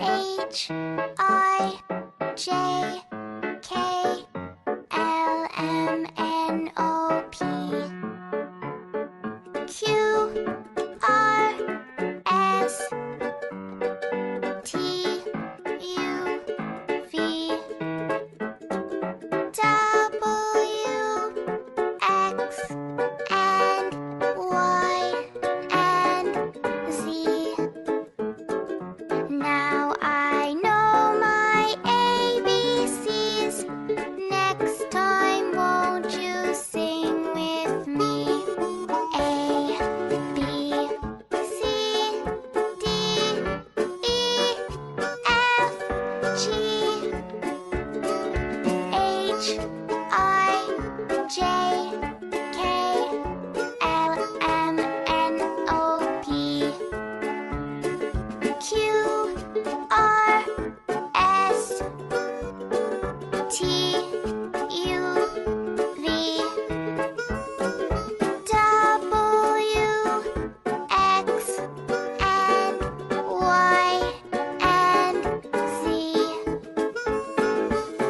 H I J K L M N O P Q R S T U V W X and Y and Z. Now I know my ABCs. Next time, won't you sing with me? A, B, C, D, E, F, G, H, I, J, K, L, M, N, O, P, Q, R, S, T, U, V, W, X, and Y, and Z.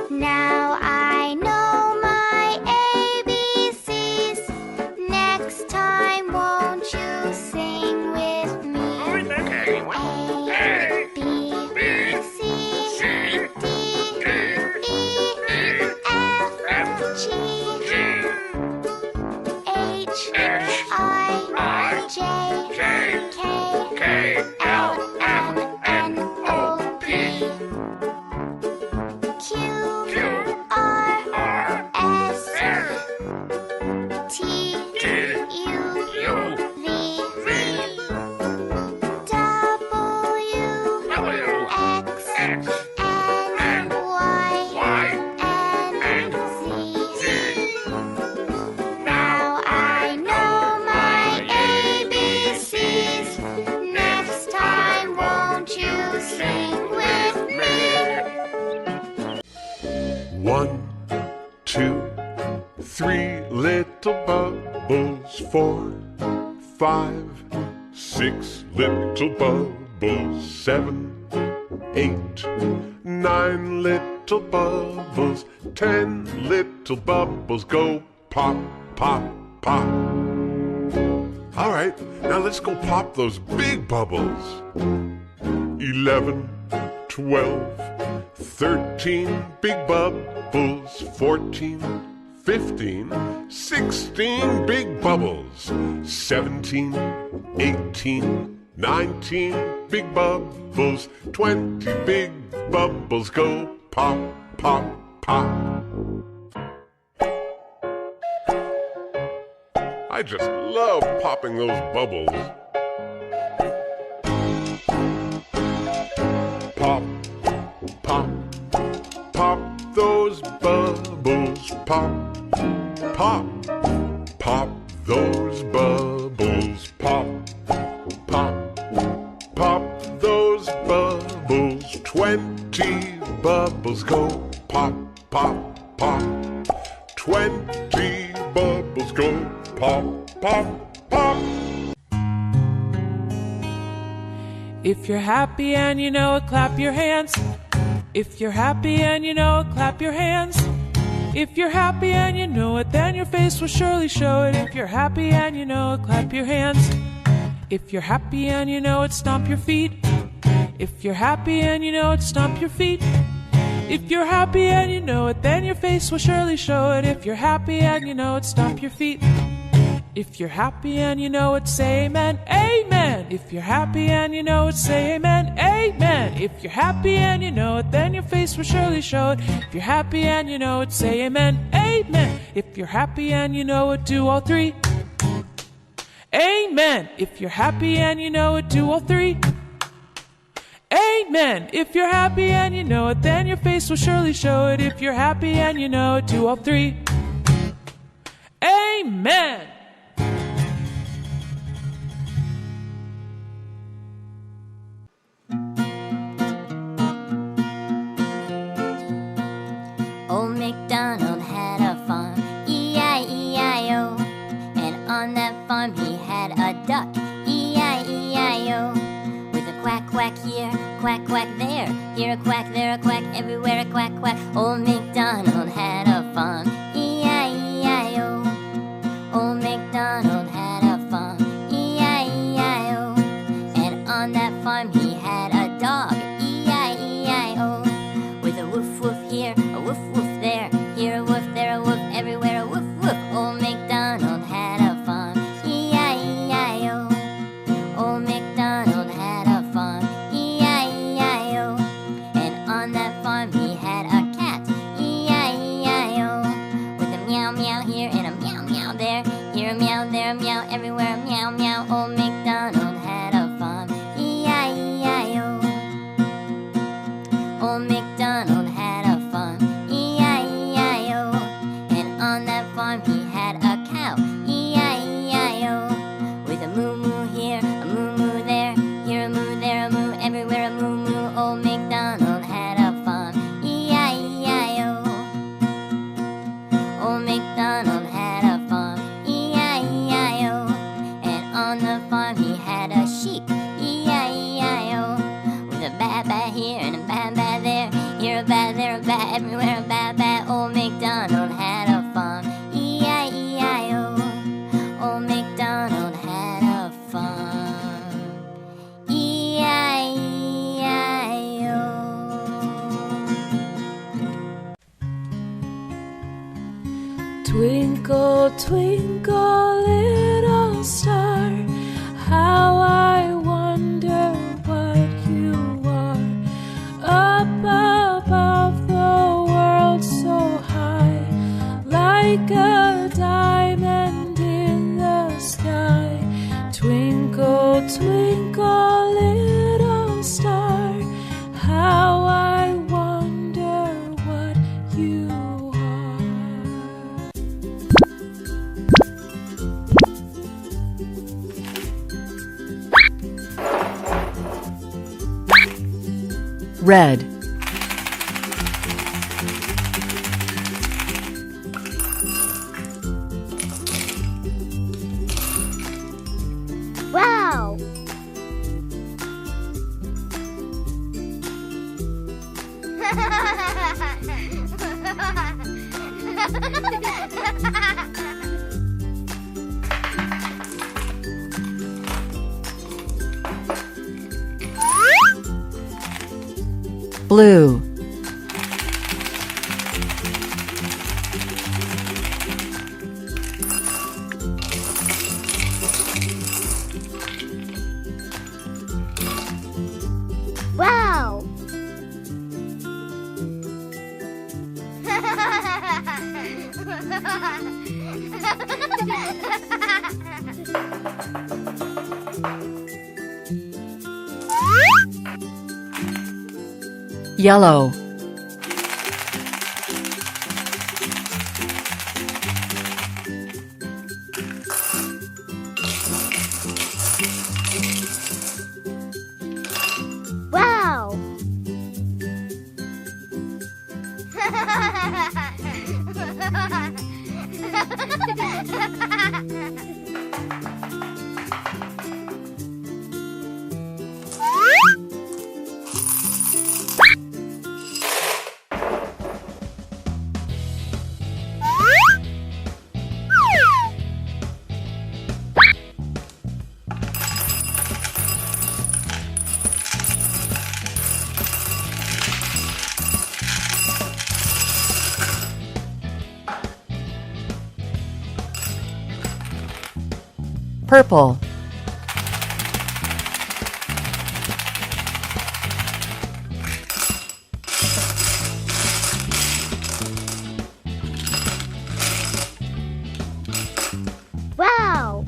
Now I know my ABCs. Next time, won't you sing with me? A, B, C, D, E, F, G, H, I, J, K, L, M, N, O, P, Q, R, S, T, U, V, W, X, and Y, and Z. Now I know my ABCs. Next time, won't you sing with me? 1, 2, 3 little bubbles. 4, 5, 6 little bubbles. 7, 8, 9 little bubbles. 10 little bubbles go pop, pop, pop. All right, now let's go pop those big bubbles. 11, 12, 13 big bubbles. 14, 15, 16 big bubbles. 17, 18, 19 big bubbles. 20 big bubbles go pop, pop, pop. I just love popping those bubbles. Pop, pop, pop those bubbles. Pop, pop, pop those bubbles. Pop, pop, pop those bubbles. 20 bubbles go pop, pop, pop. 20 bubbles go pop, pop, pop. If you're happy and you know it, clap your hands. If you're happy and you know it, clap your hands. If you're happy and you know it, then your face will surely show it. If you're happy and you know it, clap your hands. If you're happy and you know it, stomp your feet. If you're happy and you know it, stomp your feet. If you're happy and you know it, then your face will surely show it. If you're happy and you know it, stomp your feet. If you're happy and you know it, say amen, amen. If you're happy and you know it, say amen, amen. If you're happy and you know it, then your face will surely show it. If you're happy and you know it, say amen, amen. If you're happy and you know it, do all three. Amen. If you're happy and you know it, do all three. Amen. If you're happy and you know it, then your face will surely show it. If you're happy and you know it, do all three. Amen. Old MacDonald had a farm, E-I-E-I-O. And on that farm he had a duck, E-I-E-I-O. With a quack, quack here, quack, quack there, here a quack, there a quack, everywhere a quack, quack. Old MacDonald had a farm, E-I-E-I-O. Old MacDonald had a farm, E-I-E-I-O. And on that farm he had a dog, E-I-E-I-O. With a woof woof here, a woof woof there, here a woof, there a woof, everywhere a woof woof. Old MacDonald had a farm, E-I-E-I-O. Old MacDonald had a farm, E-I-E-I-O. And on that farm he had a cat, E-I-E-I-O. With a meow meow here and a meow meow there, here a meow, there a meow, everywhere a meow meow. Old MacDonald had a farm, E-I-E-I-O. Old MacDonald had a farm, E-I-E-I-O. And on that farm he had a cow, E-I-E-I-O. With a moo moo here, a moo moo there, here a moo, there a moo, everywhere a moo moo. Old MacDonald had a farm, E-I-E-I-O. Old MacDonald had a farm, E-I-E-I-O. And on the farm he had a sheep, E-I-E-I-O. With a ba-ba here and a ba-ba there, here a ba, there a ba, everywhere a ba-ba. Old MacDonald had a farm, E-I-E-I-O. Old MacDonald had a farm, E-I-E-I-O. Twinkle, twinkle, little star, how I wonder what you are. Up above the world so high, like a diamond in the sky. Twinkle, twinkle, little star, how I wonder what you are. Red. Wow! Blue. Wow! Yellow. Wow! Purple. Wow!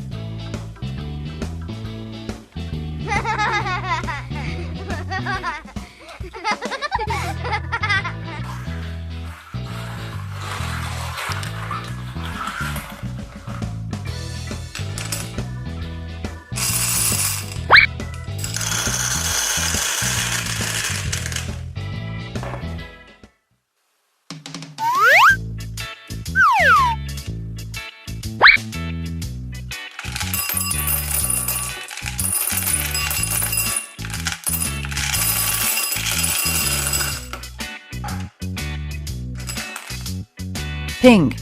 Pink.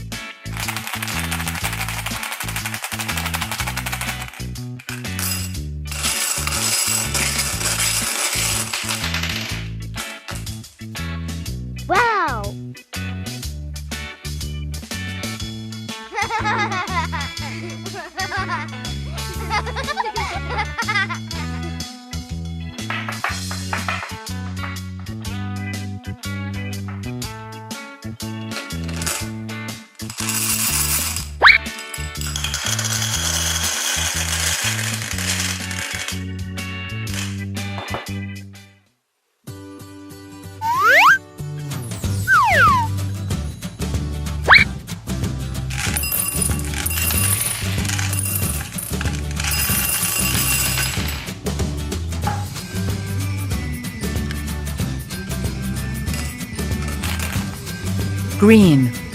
Wow! Green.